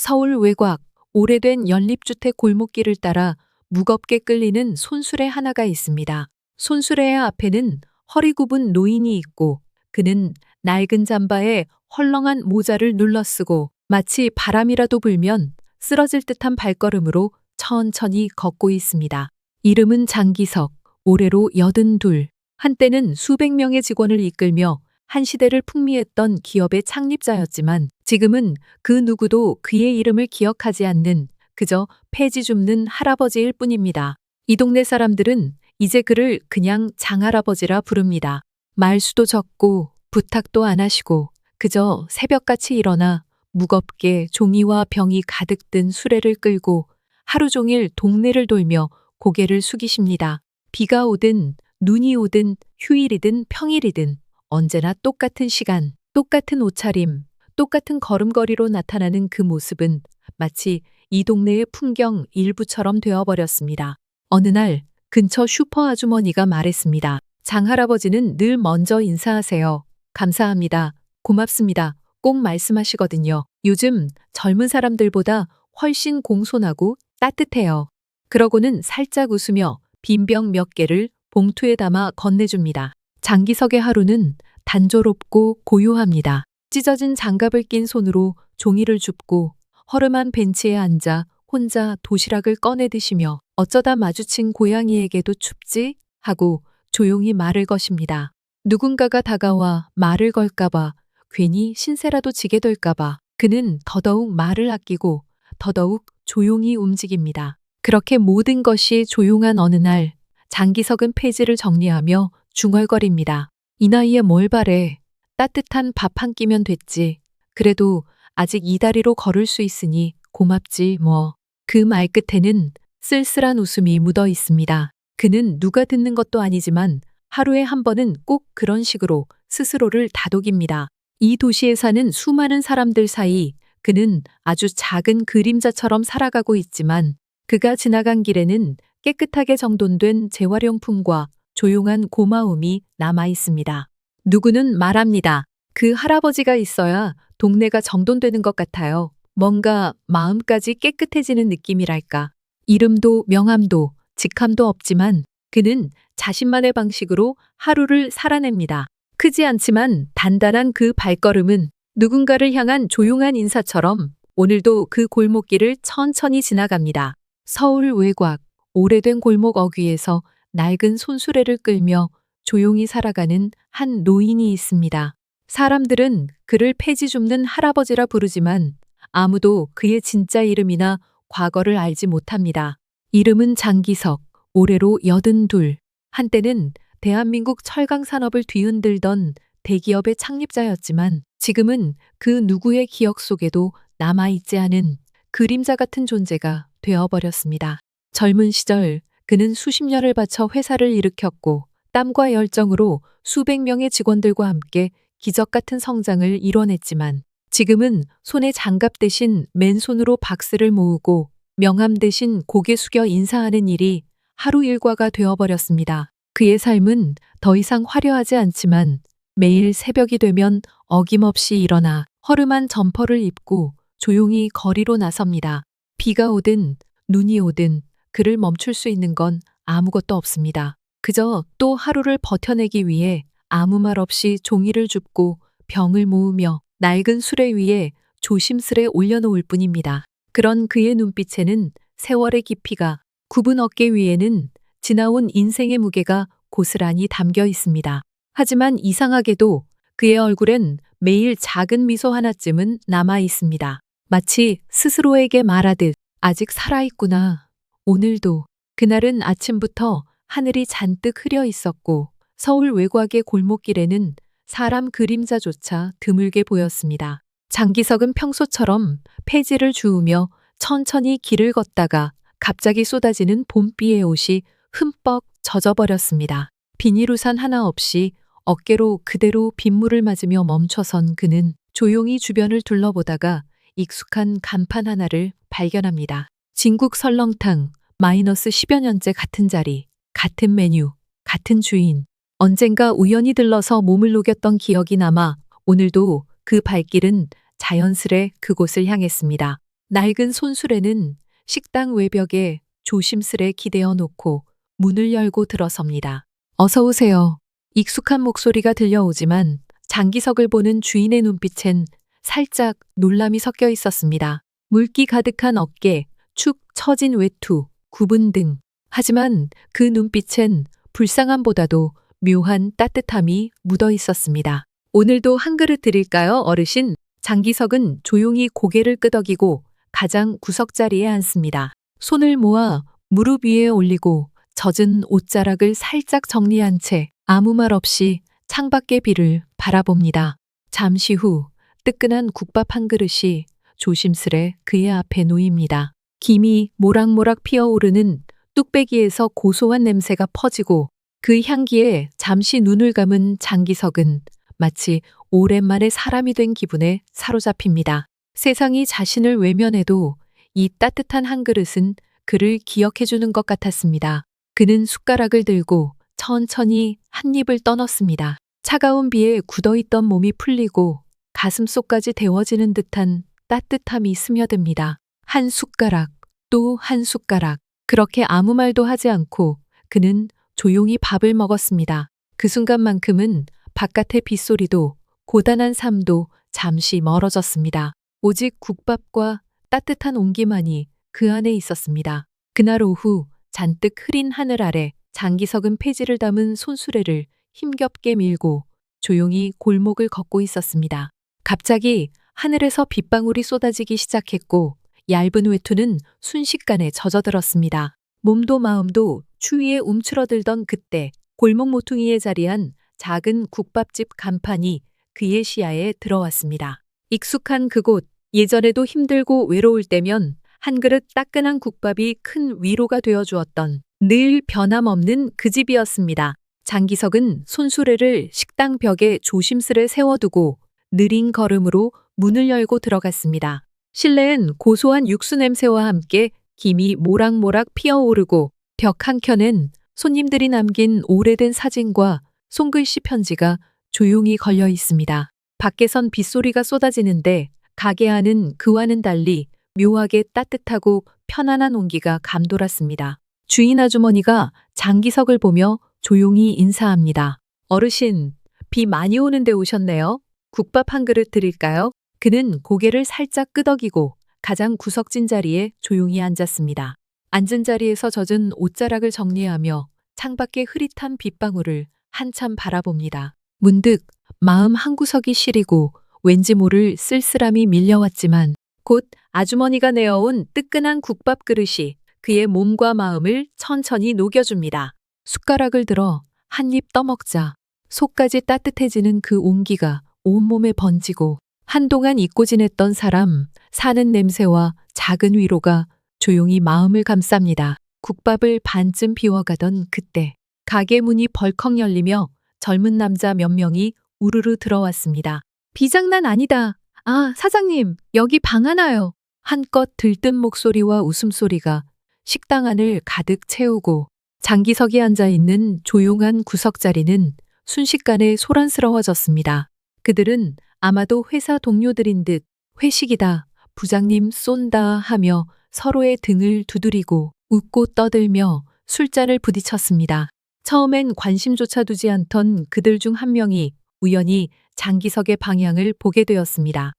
서울 외곽 오래된 연립주택 골목길을 따라 무겁게 끌리는 손수레 하나가 있습니다. 손수레의 앞에는 허리 굽은 노인이 있고 그는 낡은 잠바에 헐렁한 모자를 눌러쓰고 마치 바람이라도 불면 쓰러질 듯한 발걸음으로 천천히 걷고 있습니다. 이름은 장기석, 올해로 82. 한때는 수백 명의 직원을 이끌며 한 시대를 풍미했던 기업의 창립자였지만 지금은 그 누구도 그의 이름을 기억하지 않는 그저 폐지 줍는 할아버지일 뿐입니다. 이 동네 사람들은 이제 그를 그냥 장할아버지라 부릅니다. 말수도 적고 부탁도 안 하시고 그저 새벽같이 일어나 무겁게 종이와 병이 가득 든 수레를 끌고 하루 종일 동네를 돌며 고개를 숙이십니다. 비가 오든 눈이 오든 휴일이든 평일이든 언제나 똑같은 시간, 똑같은 옷차림, 똑같은 걸음걸이로 나타나는 그 모습은 마치 이 동네의 풍경 일부처럼 되어버렸습니다. 어느 날 근처 슈퍼 아주머니가 말했습니다. 장할아버지는 늘 먼저 인사하세요. 감사합니다. 고맙습니다. 꼭 말씀하시거든요. 요즘 젊은 사람들보다 훨씬 공손하고 따뜻해요. 그러고는 살짝 웃으며 빈병 몇 개를 봉투에 담아 건네줍니다. 장기석의 하루는 단조롭고 고요합니다. 찢어진 장갑을 낀 손으로 종이를 줍고 허름한 벤치에 앉아 혼자 도시락을 꺼내 드시며 어쩌다 마주친 고양이에게도 춥지? 하고 조용히 말을 것입니다. 누군가가 다가와 말을 걸까봐 괜히 신세라도 지게 될까봐 그는 더더욱 말을 아끼고 더더욱 조용히 움직입니다. 그렇게 모든 것이 조용한 어느 날 장기석은 폐지를 정리하며 중얼거립니다. 이 나이에 뭘 바래. 따뜻한 밥 한 끼면 됐지. 그래도 아직 이 다리로 걸을 수 있으니 고맙지 뭐. 그 말 끝에는 쓸쓸한 웃음이 묻어 있습니다. 그는 누가 듣는 것도 아니지만 하루에 한 번은 꼭 그런 식으로 스스로를 다독입니다. 이 도시에 사는 수많은 사람들 사이 그는 아주 작은 그림자처럼 살아가고 있지만 그가 지나간 길에는 깨끗하게 정돈된 재활용품과 조용한 고마움이 남아 있습니다. 누구는 말합니다. 그 할아버지가 있어야 동네가 정돈되는 것 같아요. 뭔가 마음까지 깨끗해지는 느낌이랄까. 이름도 명함도 직함도 없지만 그는 자신만의 방식으로 하루를 살아냅니다. 크지 않지만 단단한 그 발걸음은 누군가를 향한 조용한 인사처럼 오늘도 그 골목길을 천천히 지나갑니다. 서울 외곽 오래된 골목 어귀에서 낡은 손수레를 끌며 조용히 살아가는 한 노인이 있습니다. 사람들은 그를 폐지 줍는 할아버지라 부르지만 아무도 그의 진짜 이름이나 과거를 알지 못합니다. 이름은 장기석, 올해로 82. 한때는 대한민국 철강 산업을 뒤흔들던 대기업의 창립자였지만 지금은 그 누구의 기억 속에도 남아있지 않은 그림자 같은 존재가 되어버렸습니다. 젊은 시절 그는 수십 년을 바쳐 회사를 일으켰고 땀과 열정으로 수백 명의 직원들과 함께 기적 같은 성장을 이뤄냈지만 지금은 손에 장갑 대신 맨손으로 박스를 모으고 명함 대신 고개 숙여 인사하는 일이 하루 일과가 되어버렸습니다. 그의 삶은 더 이상 화려하지 않지만 매일 새벽이 되면 어김없이 일어나 허름한 점퍼를 입고 조용히 거리로 나섭니다. 비가 오든 눈이 오든 그를 멈출 수 있는 건 아무것도 없습니다. 그저 또 하루를 버텨내기 위해 아무 말 없이 종이를 줍고 병을 모으며 낡은 수레 위에 조심스레 올려놓을 뿐입니다. 그런 그의 눈빛에는 세월의 깊이가, 굽은 어깨 위에는 지나온 인생의 무게가 고스란히 담겨 있습니다. 하지만 이상하게도 그의 얼굴엔 매일 작은 미소 하나쯤은 남아 있습니다. 마치 스스로에게 말하듯 아직 살아있구나. 오늘도. 그날은 아침부터 하늘이 잔뜩 흐려 있었고 서울 외곽의 골목길에는 사람 그림자조차 드물게 보였습니다. 장기석은 평소처럼 폐지를 주우며 천천히 길을 걷다가 갑자기 쏟아지는 봄비의 옷이 흠뻑 젖어버렸습니다. 비닐우산 하나 없이 어깨로 그대로 빗물을 맞으며 멈춰선 그는 조용히 주변을 둘러보다가 익숙한 간판 하나를 발견합니다. 진국 설렁탕 마이너스 10여 년째 같은 자리, 같은 메뉴, 같은 주인. 언젠가 우연히 들러서 몸을 녹였던 기억이 남아 오늘도 그 발길은 자연스레 그곳을 향했습니다. 낡은 손수레는 식당 외벽에 조심스레 기대어 놓고 문을 열고 들어섭니다. 어서 오세요. 익숙한 목소리가 들려오지만 장기석을 보는 주인의 눈빛엔 살짝 놀람이 섞여 있었습니다. 물기 가득한 어깨, 축 처진 외투, 구분 등. 하지만 그 눈빛엔 불쌍함보다도 묘한 따뜻함이 묻어 있었습니다. 오늘도 한 그릇 드릴까요, 어르신? 장기석은 조용히 고개를 끄덕이고 가장 구석자리에 앉습니다. 손을 모아 무릎 위에 올리고 젖은 옷자락을 살짝 정리한 채 아무 말 없이 창밖의 비를 바라봅니다. 잠시 후 뜨끈한 국밥 한 그릇이 조심스레 그의 앞에 놓입니다. 김이 모락모락 피어오르는 뚝배기에서 고소한 냄새가 퍼지고 그 향기에 잠시 눈을 감은 장기석은 마치 오랜만에 사람이 된 기분에 사로잡힙니다. 세상이 자신을 외면해도 이 따뜻한 한 그릇은 그를 기억해주는 것 같았습니다. 그는 숟가락을 들고 천천히 한 입을 떠넣습니다. 차가운 비에 굳어있던 몸이 풀리고 가슴속까지 데워지는 듯한 따뜻함이 스며듭니다. 한 숟가락, 또 한 숟가락. 그렇게 아무 말도 하지 않고 그는 조용히 밥을 먹었습니다. 그 순간만큼은 바깥의 빗소리도 고단한 삶도 잠시 멀어졌습니다. 오직 국밥과 따뜻한 온기만이 그 안에 있었습니다. 그날 오후 잔뜩 흐린 하늘 아래 장기석은 폐지를 담은 손수레를 힘겹게 밀고 조용히 골목을 걷고 있었습니다. 갑자기 하늘에서 빗방울이 쏟아지기 시작했고 얇은 외투는 순식간에 젖어들었습니다. 몸도 마음도 추위에 움츠러들던 그때 골목 모퉁이에 자리한 작은 국밥집 간판이 그의 시야에 들어왔습니다. 익숙한 그곳, 예전에도 힘들고 외로울 때면 한 그릇 따끈한 국밥이 큰 위로가 되어 주었던 늘 변함없는 그 집이었습니다. 장기석은 손수레를 식당 벽에 조심스레 세워두고 느린 걸음으로 문을 열고 들어갔습니다. 실내엔 고소한 육수 냄새와 함께 김이 모락모락 피어오르고 벽 한켠엔 손님들이 남긴 오래된 사진과 손글씨 편지가 조용히 걸려 있습니다. 밖에선 빗소리가 쏟아지는데 가게 안은 그와는 달리 묘하게 따뜻하고 편안한 온기가 감돌았습니다. 주인 아주머니가 장기석을 보며 조용히 인사합니다. 어르신, 비 많이 오는데 오셨네요. 국밥 한 그릇 드릴까요? 그는 고개를 살짝 끄덕이고 가장 구석진 자리에 조용히 앉았습니다. 앉은 자리에서 젖은 옷자락을 정리하며 창밖의 흐릿한 빗방울을 한참 바라봅니다. 문득 마음 한구석이 시리고 왠지 모를 쓸쓸함이 밀려왔지만 곧 아주머니가 내어온 뜨끈한 국밥 그릇이 그의 몸과 마음을 천천히 녹여줍니다. 숟가락을 들어 한 입 떠먹자 속까지 따뜻해지는 그 온기가 온몸에 번지고 한동안 잊고 지냈던 사람, 사는 냄새와 작은 위로가 조용히 마음을 감쌉니다. 국밥을 반쯤 비워가던 그때 가게 문이 벌컥 열리며 젊은 남자 몇 명이 우르르 들어왔습니다. 비장난 아니다. 아, 사장님, 여기 방 하나요. 한껏 들뜬 목소리와 웃음소리가 식당 안을 가득 채우고 장기석이 앉아있는 조용한 구석자리는 순식간에 소란스러워졌습니다. 그들은 아마도 회사 동료들인 듯 회식이다, 부장님 쏜다 하며 서로의 등을 두드리고 웃고 떠들며 술잔을 부딪혔습니다. 처음엔 관심조차 두지 않던 그들 중 한 명이 우연히 장기석의 방향을 보게 되었습니다.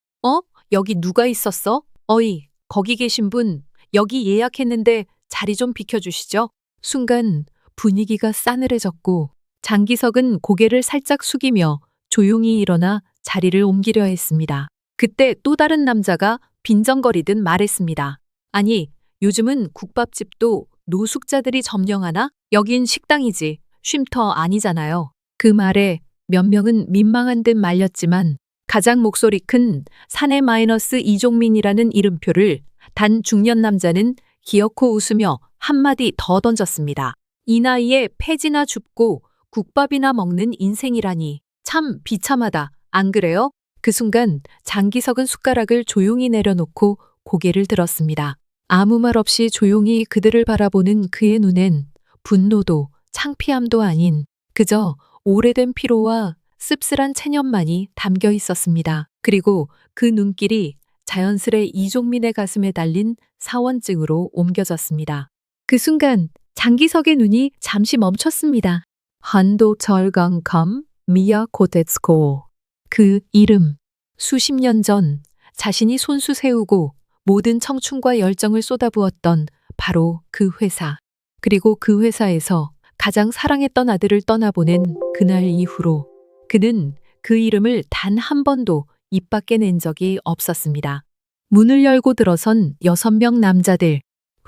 여기 누가 있었어? 어이, 거기 계신 분, 여기 예약했는데 자리 좀 비켜주시죠. 순간 분위기가 싸늘해졌고 장기석은 고개를 살짝 숙이며 조용히 일어나 자리를 옮기려 했습니다. 그때 또 다른 남자가 빈정거리듯 말했습니다. 아니, 요즘은 국밥집도 노숙자들이 점령하나? 여긴 식당이지, 쉼터 아니잖아요. 그 말에 몇 명은 민망한 듯 말렸지만 가장 목소리 큰 사내 마이너스 이종민이라는 이름표를 단 중년 남자는 기어코 웃으며 한마디 더 던졌습니다. 이 나이에 폐지나 줍고 국밥이나 먹는 인생이라니 참 비참하다. 안 그래요? 그 순간 장기석은 숟가락을 조용히 내려놓고 고개를 들었습니다. 아무 말 없이 조용히 그들을 바라보는 그의 눈엔 분노도 창피함도 아닌 그저 오래된 피로와 씁쓸한 체념만이 담겨 있었습니다. 그리고 그 눈길이 자연스레 이종민의 가슴에 달린 사원증으로 옮겨졌습니다. 그 순간 장기석의 눈이 잠시 멈췄습니다. 한도 절강감 미야 코테츠코. 그 이름. 수십 년 전 자신이 손수 세우고 모든 청춘과 열정을 쏟아부었던 바로 그 회사. 그리고 그 회사에서 가장 사랑했던 아들을 떠나보낸 그날 이후로 그는 그 이름을 단 한 번도 입 밖에 낸 적이 없었습니다. 문을 열고 들어선 6명 남자들.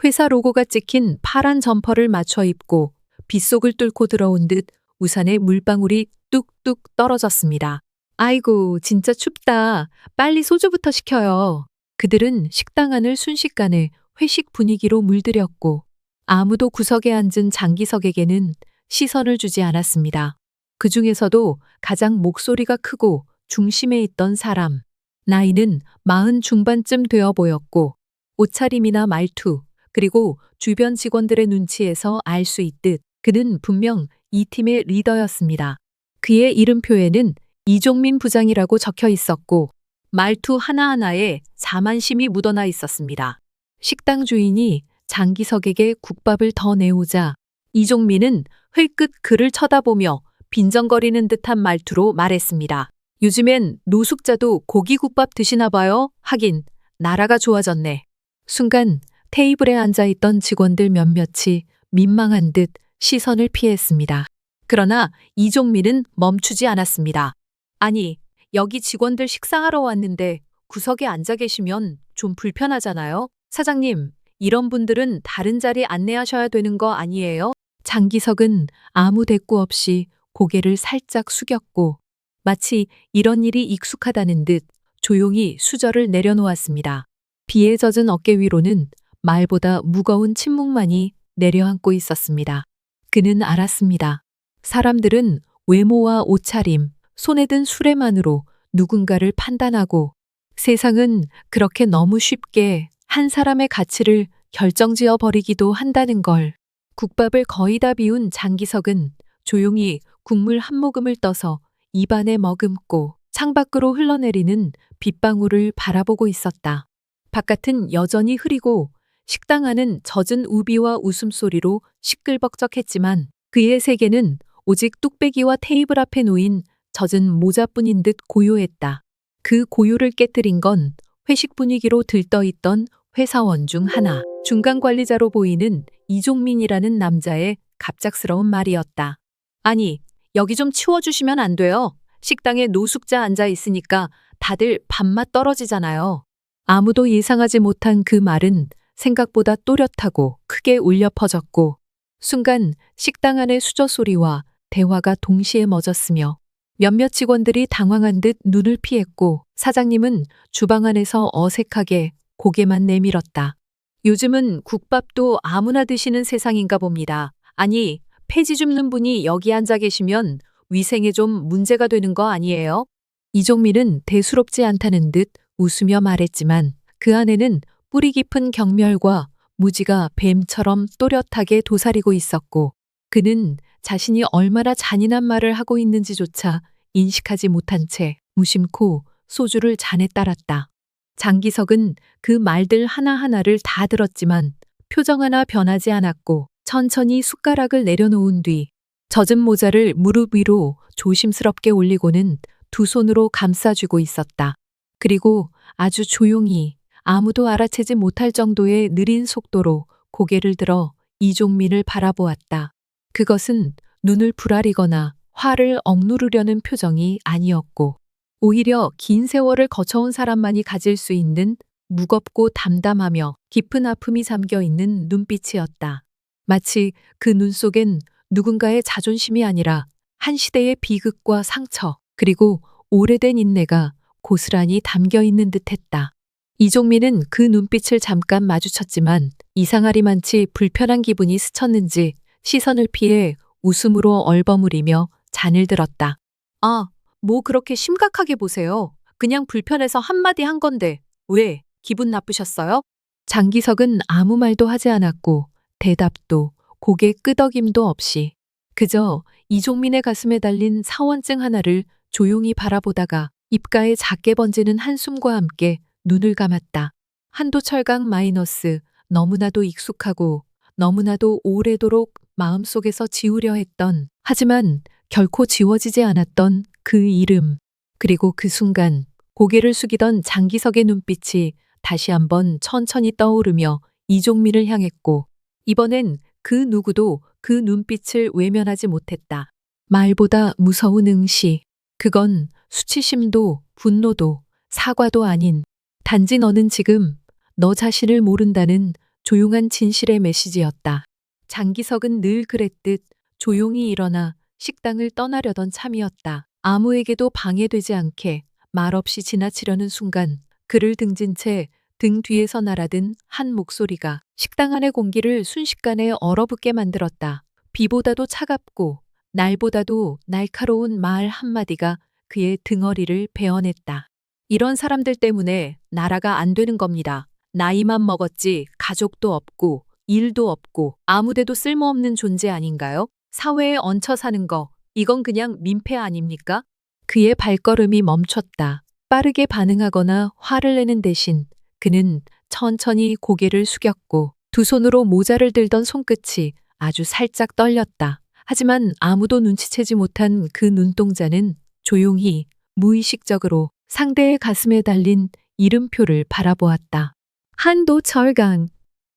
회사 로고가 찍힌 파란 점퍼를 맞춰 입고 빗속을 뚫고 들어온 듯 우산에 물방울이 뚝뚝 떨어졌습니다. 아이고, 진짜 춥다. 빨리 소주부터 시켜요. 그들은 식당 안을 순식간에 회식 분위기로 물들였고 아무도 구석에 앉은 장기석에게는 시선을 주지 않았습니다. 그 중에서도 가장 목소리가 크고 중심에 있던 사람. 나이는 40 중반쯤 되어 보였고 옷차림이나 말투, 그리고 주변 직원들의 눈치에서 알 수 있듯 그는 분명 이 팀의 리더였습니다. 그의 이름표에는 이종민 부장이라고 적혀 있었고 말투 하나하나에 자만심이 묻어나 있었습니다. 식당 주인이 장기석에게 국밥을 더 내오자 이종민은 흘끗 그를 쳐다보며 빈정거리는 듯한 말투로 말했습니다. 요즘엔 노숙자도 고기국밥 드시나 봐요. 하긴 나라가 좋아졌네. 순간 테이블에 앉아있던 직원들 몇몇이 민망한 듯 시선을 피했습니다. 그러나 이종민은 멈추지 않았습니다. 아니, 여기 직원들 식사하러 왔는데 구석에 앉아 계시면 좀 불편하잖아요. 사장님, 이런 분들은 다른 자리 안내하셔야 되는 거 아니에요? 장기석은 아무 대꾸 없이 고개를 살짝 숙였고 마치 이런 일이 익숙하다는 듯 조용히 수저를 내려놓았습니다. 비에 젖은 어깨 위로는 말보다 무거운 침묵만이 내려앉고 있었습니다. 그는 알았습니다. 사람들은 외모와 옷차림, 손에 든 수레만으로 누군가를 판단하고 세상은 그렇게 너무 쉽게 한 사람의 가치를 결정지어 버리기도 한다는 걸. 국밥을 거의 다 비운 장기석은 조용히 국물 한 모금을 떠서 입안에 머금고 창밖으로 흘러내리는 빗방울을 바라보고 있었다. 바깥은 여전히 흐리고 식당 안은 젖은 우비와 웃음소리로 시끌벅적했지만 그의 세계는 오직 뚝배기와 테이블 앞에 놓인 젖은 모자뿐인 듯 고요했다. 그 고요를 깨뜨린 건 회식 분위기로 들떠있던 회사원 중 하나, 중간 관리자로 보이는 이종민이라는 남자의 갑작스러운 말이었다. 아니, 여기 좀 치워주시면 안 돼요? 식당에 노숙자 앉아 있으니까 다들 밥맛 떨어지잖아요. 아무도 예상하지 못한 그 말은 생각보다 또렷하고 크게 울려 퍼졌고 순간 식당 안의 수저 소리와 대화가 동시에 멎었으며 몇몇 직원들이 당황한 듯 눈을 피했고 사장님은 주방 안에서 어색하게 고개만 내밀었다. 요즘은 국밥도 아무나 드시는 세상인가 봅니다. 아니, 폐지 줍는 분이 여기 앉아 계시면 위생에 좀 문제가 되는 거 아니에요? 이종민은 대수롭지 않다는 듯 웃으며 말했지만 그 안에는 뿌리 깊은 경멸과 무지가 뱀처럼 또렷하게 도사리고 있었고 그는 자신이 얼마나 잔인한 말을 하고 있는지조차 인식하지 못한 채 무심코 소주를 잔에 따랐다. 장기석은 그 말들 하나하나를 다 들었지만 표정 하나 변하지 않았고 천천히 숟가락을 내려놓은 뒤 젖은 모자를 무릎 위로 조심스럽게 올리고는 두 손으로 감싸쥐고 있었다. 그리고 아주 조용히 아무도 알아채지 못할 정도의 느린 속도로 고개를 들어 이종민을 바라보았다. 그것은 눈을 부라리거나 화를 억누르려는 표정이 아니었고 오히려 긴 세월을 거쳐온 사람만이 가질 수 있는 무겁고 담담하며 깊은 아픔이 잠겨 있는 눈빛이었다. 마치 그 눈 속엔 누군가의 자존심이 아니라 한 시대의 비극과 상처 그리고 오래된 인내가 고스란히 담겨 있는 듯했다. 이종민은 그 눈빛을 잠깐 마주쳤지만 이상하리만치 불편한 기분이 스쳤는지 시선을 피해 웃음으로 얼버무리며 잔을 들었다. 아, 뭐 그렇게 심각하게 보세요. 그냥 불편해서 한마디 한 건데 왜 기분 나쁘셨어요? 장기석은 아무 말도 하지 않았고 대답도 고개 끄덕임도 없이 그저 이종민의 가슴에 달린 사원증 하나를 조용히 바라보다가 입가에 작게 번지는 한숨과 함께 눈을 감았다. 한도철강 마이너스 너무나도 익숙하고 너무나도 오래도록 마음속에서 지우려 했던, 하지만 결코 지워지지 않았던 그 이름. 그리고 그 순간 고개를 숙이던 장기석의 눈빛이 다시 한번 천천히 떠오르며 이종민을 향했고, 이번엔 그 누구도 그 눈빛을 외면하지 못했다. 말보다 무서운 응시. 그건 수치심도 분노도 사과도 아닌, 단지 너는 지금 너 자신을 모른다는 조용한 진실의 메시지였다. 장기석은 늘 그랬듯 조용히 일어나 식당을 떠나려던 참이었다. 아무에게도 방해되지 않게 말없이 지나치려는 순간 그를 등진 채 등 뒤에서 날아든 한 목소리가 식당 안의 공기를 순식간에 얼어붙게 만들었다. 비보다도 차갑고 날보다도 날카로운 말 한마디가 그의 등허리를 베어냈다. 이런 사람들 때문에 나라가 안 되는 겁니다. 나이만 먹었지 가족도 없고 일도 없고 아무데도 쓸모없는 존재 아닌가요? 사회에 얹혀 사는 거, 이건 그냥 민폐 아닙니까? 그의 발걸음이 멈췄다. 빠르게 반응하거나 화를 내는 대신 그는 천천히 고개를 숙였고 두 손으로 모자를 들던 손끝이 아주 살짝 떨렸다. 하지만 아무도 눈치채지 못한 그 눈동자는 조용히 무의식적으로 상대의 가슴에 달린 이름표를 바라보았다. 한도철강.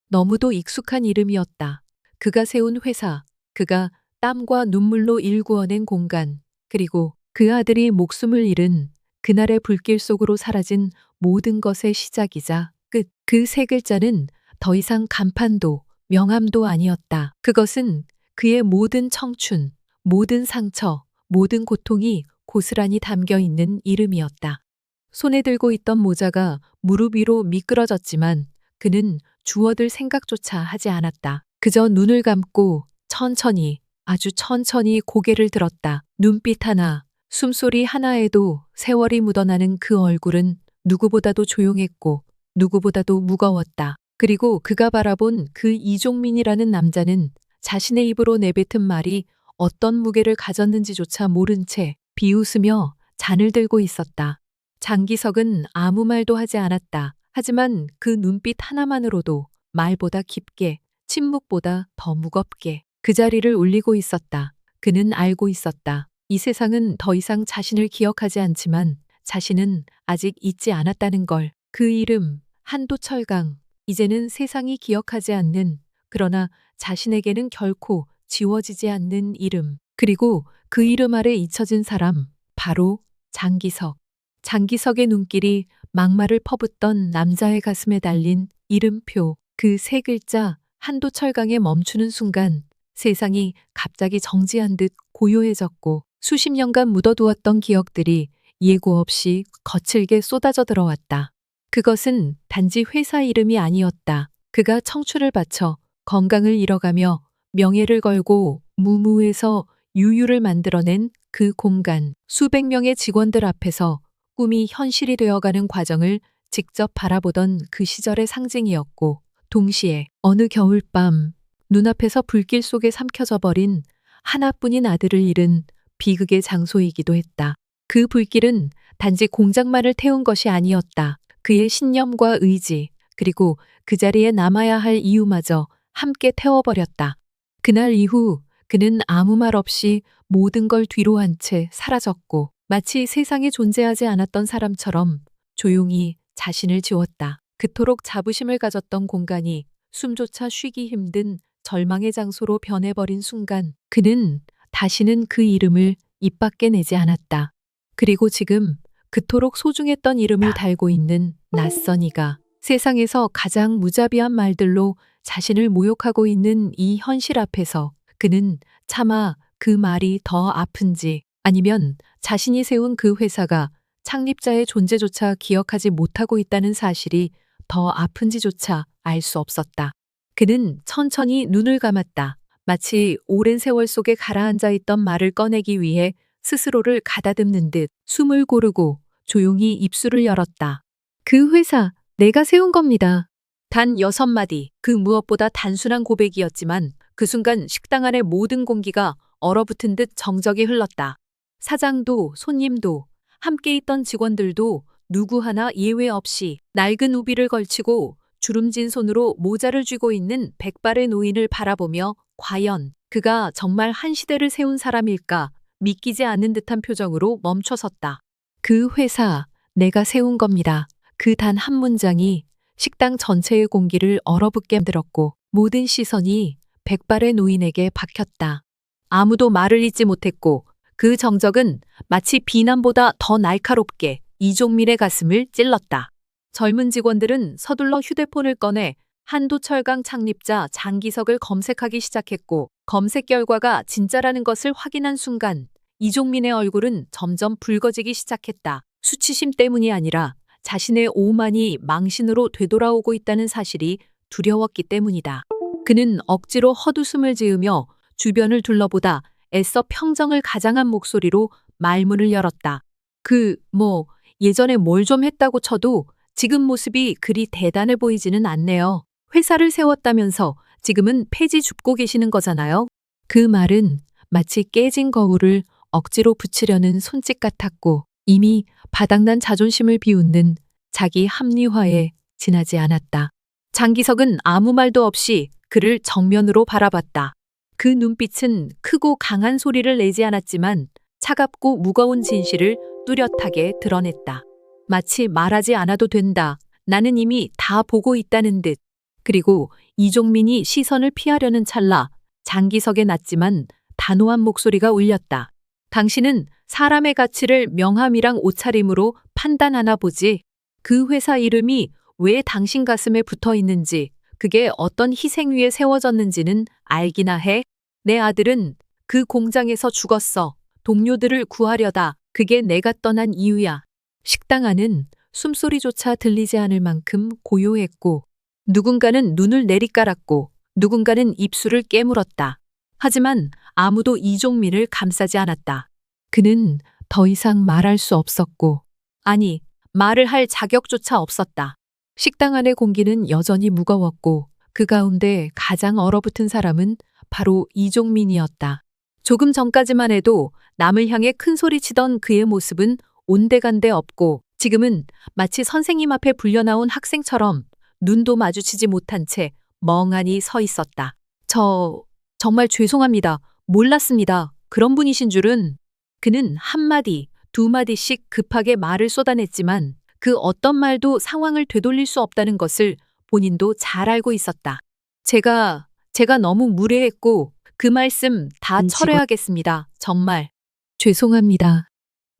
너무도 익숙한 이름이었다. 그가 세운 회사, 그가 땀과 눈물로 일구어낸 공간, 그리고 그 아들이 목숨을 잃은 그날의 불길 속으로 사라진 모든 것의 시작이자 끝. 그 세 글자는 더 이상 간판도 명함도 아니었다. 그것은 그의 모든 청춘, 모든 상처, 모든 고통이 고스란히 담겨 있는 이름이었다. 손에 들고 있던 모자가 무릎 위로 미끄러졌지만 그는 주워들 생각조차 하지 않았다. 그저 눈을 감고 천천히, 아주 천천히 고개를 들었다. 눈빛 하나, 숨소리 하나에도 세월이 묻어나는 그 얼굴은 누구보다도 조용했고 누구보다도 무거웠다. 그리고 그가 바라본 그 이종민이라는 남자는 자신의 입으로 내뱉은 말이 어떤 무게를 가졌는지조차 모른 채 비웃으며 잔을 들고 있었다. 장기석은 아무 말도 하지 않았다. 하지만 그 눈빛 하나만으로도 말보다 깊게, 침묵보다 더 무겁게 그 자리를 울리고 있었다. 그는 알고 있었다. 이 세상은 더 이상 자신을 기억하지 않지만 자신은 아직 잊지 않았다는 걸. 그 이름, 한도철강. 이제는 세상이 기억하지 않는, 그러나 자신에게는 결코 지워지지 않는 이름. 그리고 그 이름 아래 잊혀진 사람, 바로 장기석. 장기석의 눈길이 막말을 퍼붓던 남자의 가슴에 달린 이름표, 그 세 글자 한도철강에 멈추는 순간 세상이 갑자기 정지한 듯 고요해졌고 수십 년간 묻어두었던 기억들이 예고 없이 거칠게 쏟아져 들어왔다. 그것은 단지 회사 이름이 아니었다. 그가 청춘을 바쳐 건강을 잃어가며 명예를 걸고 무무에서 유유를 만들어낸 그 공간, 수백 명의 직원들 앞에서 꿈이 현실이 되어가는 과정을 직접 바라보던 그 시절의 상징이었고, 동시에 어느 겨울밤 눈앞에서 불길 속에 삼켜져 버린 하나뿐인 아들을 잃은 비극의 장소이기도 했다. 그 불길은 단지 공장만을 태운 것이 아니었다. 그의 신념과 의지, 그리고 그 자리에 남아야 할 이유마저 함께 태워버렸다. 그날 이후 그는 아무 말 없이 모든 걸 뒤로 한 채 사라졌고 마치 세상에 존재하지 않았던 사람처럼 조용히 자신을 지웠다. 그토록 자부심을 가졌던 공간이 숨조차 쉬기 힘든 절망의 장소로 변해버린 순간 그는 다시는 그 이름을 입 밖에 내지 않았다. 그리고 지금 그토록 소중했던 이름을 달고 있는 낯선 이가 세상에서 가장 무자비한 말들로 자신을 모욕하고 있는 이 현실 앞에서 그는 차마 그 말이 더 아픈지 아니면 자신이 세운 그 회사가 창립자의 존재조차 기억하지 못하고 있다는 사실이 더 아픈지조차 알 수 없었다. 그는 천천히 눈을 감았다. 마치 오랜 세월 속에 가라앉아 있던 말을 꺼내기 위해 스스로를 가다듬는 듯 숨을 고르고 조용히 입술을 열었다. 그 회사, 내가 세운 겁니다. 단 6마디, 그 무엇보다 단순한 고백이었지만 그 순간 식당 안의 모든 공기가 얼어붙은 듯 정적이 흘렀다. 사장도 손님도 함께 있던 직원들도 누구 하나 예외 없이 낡은 우비를 걸치고 주름진 손으로 모자를 쥐고 있는 백발의 노인을 바라보며 과연 그가 정말 한 시대를 세운 사람일까 믿기지 않는 듯한 표정으로 멈춰섰다. 그 회사 내가 세운 겁니다. 그 단 한 문장이 식당 전체의 공기를 얼어붙게 만들었고 모든 시선이 백발의 노인에게 박혔다. 아무도 말을 잇지 못했고 그 정적은 마치 비난보다 더 날카롭게 이종민의 가슴을 찔렀다. 젊은 직원들은 서둘러 휴대폰을 꺼내 한도철강 창립자 장기석을 검색하기 시작했고 검색 결과가 진짜라는 것을 확인한 순간 이종민의 얼굴은 점점 붉어지기 시작했다. 수치심 때문이 아니라 자신의 오만이 망신으로 되돌아오고 있다는 사실이 두려웠기 때문이다. 그는 억지로 헛웃음을 지으며 주변을 둘러보다 애써 평정을 가장한 목소리로 말문을 열었다. 예전에 뭘 좀 했다고 쳐도 지금 모습이 그리 대단해 보이지는 않네요. 회사를 세웠다면서 지금은 폐지 줍고 계시는 거잖아요. 그 말은 마치 깨진 거울을 억지로 붙이려는 손짓 같았고 이미 바닥난 자존심을 비웃는 자기 합리화에 지나지 않았다. 장기석은 아무 말도 없이 그를 정면으로 바라봤다. 그 눈빛은 크고 강한 소리를 내지 않았지만 차갑고 무거운 진실을 뚜렷하게 드러냈다. 마치 말하지 않아도 된다. 나는 이미 다 보고 있다는 듯. 그리고 이종민이 시선을 피하려는 찰나 장기석의 낮지만 단호한 목소리가 울렸다. 당신은 사람의 가치를 명함이랑 옷차림으로 판단하나 보지. 그 회사 이름이 왜 당신 가슴에 붙어 있는지, 그게 어떤 희생 위에 세워졌는지는 알기나 해? 내 아들은 그 공장에서 죽었어. 동료들을 구하려다. 그게 내가 떠난 이유야. 식당 안은 숨소리조차 들리지 않을 만큼 고요했고 누군가는 눈을 내리깔았고 누군가는 입술을 깨물었다. 하지만 아무도 이종민을 감싸지 않았다. 그는 더 이상 말할 수 없었고 아니, 말을 할 자격조차 없었다. 식당 안의 공기는 여전히 무거웠고 그 가운데 가장 얼어붙은 사람은 바로 이종민이었다. 조금 전까지만 해도 남을 향해 큰 소리치던 그의 모습은 온데간데 없고 지금은 마치 선생님 앞에 불려나온 학생처럼 눈도 마주치지 못한 채 멍하니 서 있었다. 정말 죄송합니다. 몰랐습니다. 그런 분이신 줄은. 그는 한마디, 두 마디씩 급하게 말을 쏟아냈지만 그 어떤 말도 상황을 되돌릴 수 없다는 것을 본인도 잘 알고 있었다. 제가 너무 무례했고 그 말씀 다 철회하겠습니다. 정말. 죄송합니다.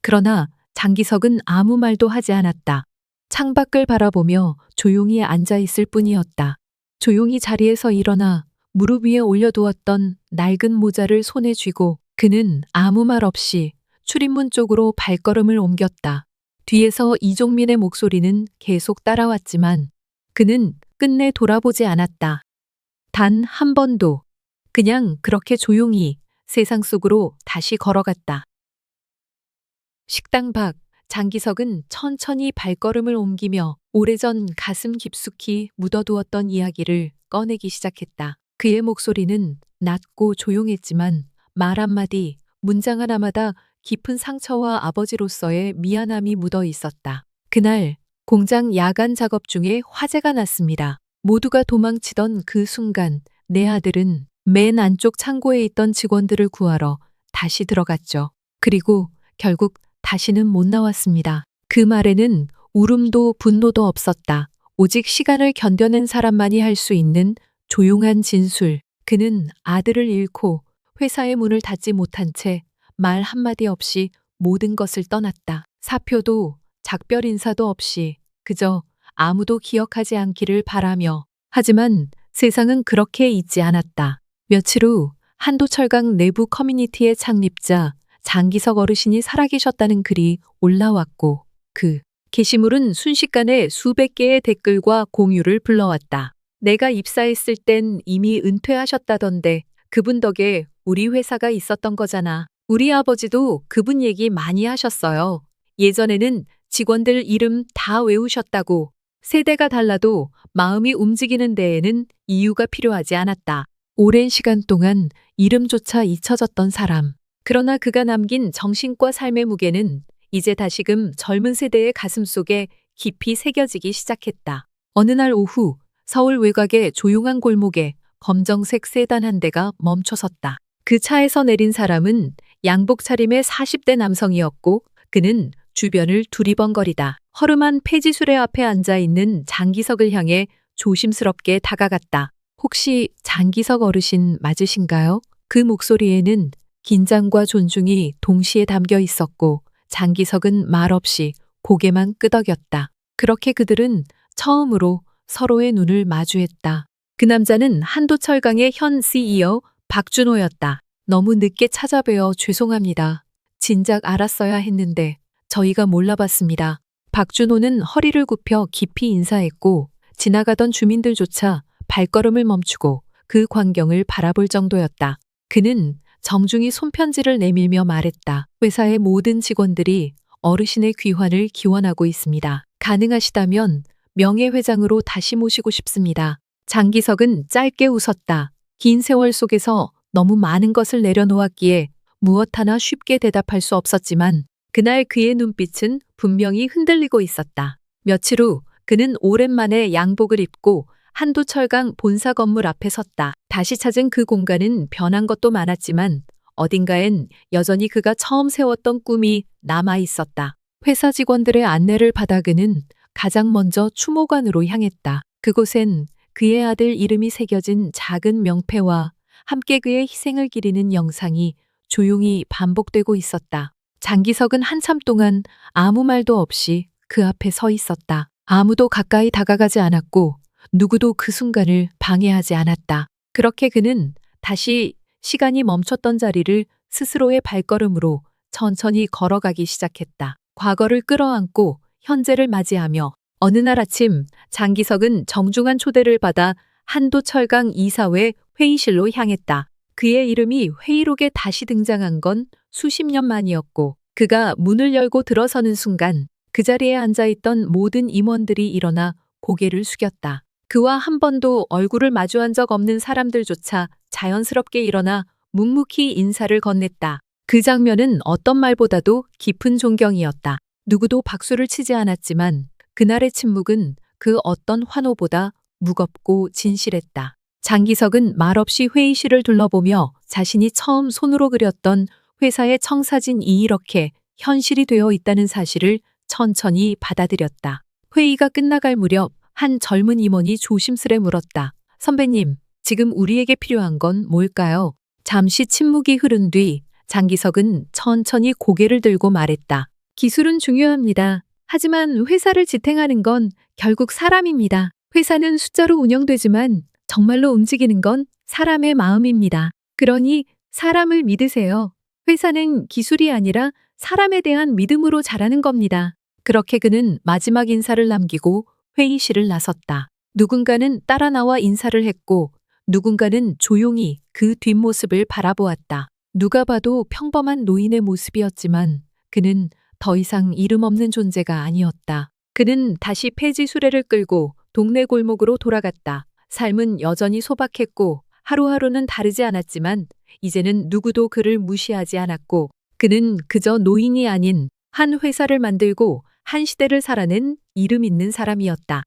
그러나 장기석은 아무 말도 하지 않았다. 창밖을 바라보며 조용히 앉아 있을 뿐이었다. 조용히 자리에서 일어나 무릎 위에 올려두었던 낡은 모자를 손에 쥐고 그는 아무 말 없이 출입문 쪽으로 발걸음을 옮겼다. 뒤에서 이종민의 목소리는 계속 따라왔지만 그는 끝내 돌아보지 않았다. 단 한 번도. 그냥 그렇게 조용히 세상 속으로 다시 걸어갔다. 식당 밖 장기석은 천천히 발걸음을 옮기며 오래전 가슴 깊숙이 묻어두었던 이야기를 꺼내기 시작했다. 그의 목소리는 낮고 조용했지만 말 한마디, 문장 하나마다 깊은 상처와 아버지로서의 미안함이 묻어 있었다. 그날 공장 야간 작업 중에 화재가 났습니다. 모두가 도망치던 그 순간 내 아들은 맨 안쪽 창고에 있던 직원들을 구하러 다시 들어갔죠. 그리고 결국 다시는 못 나왔습니다. 그 말에는 울음도 분노도 없었다. 오직 시간을 견뎌낸 사람만이 할 수 있는 조용한 진술. 그는 아들을 잃고 회사의 문을 닫지 못한 채 말 한마디 없이 모든 것을 떠났다. 사표도 작별 인사도 없이 그저 아무도 기억하지 않기를 바라며. 하지만 세상은 그렇게 있지 않았다. 며칠 후 한도철강 내부 커뮤니티의 창립자 장기석 어르신이 살아계셨다는 글이 올라왔고 그 게시물은 순식간에 수백 개의 댓글과 공유를 불러왔다. 내가 입사했을 땐 이미 은퇴하셨다던데 그분 덕에 우리 회사가 있었던 거잖아. 우리 아버지도 그분 얘기 많이 하셨어요. 예전에는 직원들 이름 다 외우셨다고. 세대가 달라도 마음이 움직이는 데에는 이유가 필요하지 않았다. 오랜 시간 동안 이름조차 잊혀졌던 사람. 그러나 그가 남긴 정신과 삶의 무게는 이제 다시금 젊은 세대의 가슴 속에 깊이 새겨지기 시작했다. 어느 날 오후 서울 외곽의 조용한 골목에 검정색 세단 한 대가 멈춰섰다. 그 차에서 내린 사람은 양복 차림의 40대 남성이었고 그는 주변을 두리번거리다 허름한 폐지수레 앞에 앉아 있는 장기석을 향해 조심스럽게 다가갔다. 혹시 장기석 어르신 맞으신가요? 그 목소리에는 긴장과 존중이 동시에 담겨 있었고 장기석은 말없이 고개만 끄덕였다. 그렇게 그들은 처음으로 서로의 눈을 마주했다. 그 남자는 한도철강의 현 CEO 박준호였다. 너무 늦게 찾아뵈어 죄송합니다. 진작 알았어야 했는데 저희가 몰라봤습니다. 박준호는 허리를 굽혀 깊이 인사했고 지나가던 주민들조차 발걸음을 멈추고 그 광경을 바라볼 정도였다. 그는 정중히 손편지를 내밀며 말했다. 회사의 모든 직원들이 어르신의 귀환을 기원하고 있습니다. 가능하시다면 명예회장으로 다시 모시고 싶습니다. 장기석은 짧게 웃었다. 긴 세월 속에서 너무 많은 것을 내려놓았기에 무엇 하나 쉽게 대답할 수 없었지만 그날 그의 눈빛은 분명히 흔들리고 있었다. 며칠 후 그는 오랜만에 양복을 입고 한도철강 본사 건물 앞에 섰다. 다시 찾은 그 공간은 변한 것도 많았지만 어딘가엔 여전히 그가 처음 세웠던 꿈이 남아 있었다. 회사 직원들의 안내를 받아 그는 가장 먼저 추모관으로 향했다. 그곳엔 그의 아들 이름이 새겨진 작은 명패와 함께 그의 희생을 기리는 영상이 조용히 반복되고 있었다. 장기석은 한참 동안 아무 말도 없이 그 앞에 서 있었다. 아무도 가까이 다가가지 않았고 누구도 그 순간을 방해하지 않았다. 그렇게 그는 다시 시간이 멈췄던 자리를 스스로의 발걸음으로 천천히 걸어가기 시작했다. 과거를 끌어안고 현재를 맞이하며 어느 날 아침 장기석은 정중한 초대를 받아 한도철강 이사회 회의실로 향했다. 그의 이름이 회의록에 다시 등장한 건 수십 년 만이었고 그가 문을 열고 들어서는 순간 그 자리에 앉아있던 모든 임원들이 일어나 고개를 숙였다. 그와 한 번도 얼굴을 마주한 적 없는 사람들조차 자연스럽게 일어나 묵묵히 인사를 건넸다. 그 장면은 어떤 말보다도 깊은 존경이었다. 누구도 박수를 치지 않았지만 그날의 침묵은 그 어떤 환호보다 무겁고 진실했다. 장기석은 말없이 회의실을 둘러보며 자신이 처음 손으로 그렸던 회사의 청사진이 이렇게 현실이 되어 있다는 사실을 천천히 받아들였다. 회의가 끝나갈 무렵 한 젊은 임원이 조심스레 물었다. 선배님, 지금 우리에게 필요한 건 뭘까요? 잠시 침묵이 흐른 뒤 장기석은 천천히 고개를 들고 말했다. 기술은 중요합니다. 하지만 회사를 지탱하는 건 결국 사람입니다. 회사는 숫자로 운영되지만 정말로 움직이는 건 사람의 마음입니다. 그러니 사람을 믿으세요. 회사는 기술이 아니라 사람에 대한 믿음으로 자라는 겁니다. 그렇게 그는 마지막 인사를 남기고 회의실을 나섰다. 누군가는 따라 나와 인사를 했고 누군가는 조용히 그 뒷모습을 바라보았다. 누가 봐도 평범한 노인의 모습이었지만 그는 더 이상 이름 없는 존재가 아니었다. 그는 다시 폐지 수레를 끌고 동네 골목으로 돌아갔다. 삶은 여전히 소박했고 하루하루는 다르지 않았지만 이제는 누구도 그를 무시하지 않았고 그는 그저 노인이 아닌 한 회사를 만들고 한 시대를 살아낸 이름 있는 사람이었다.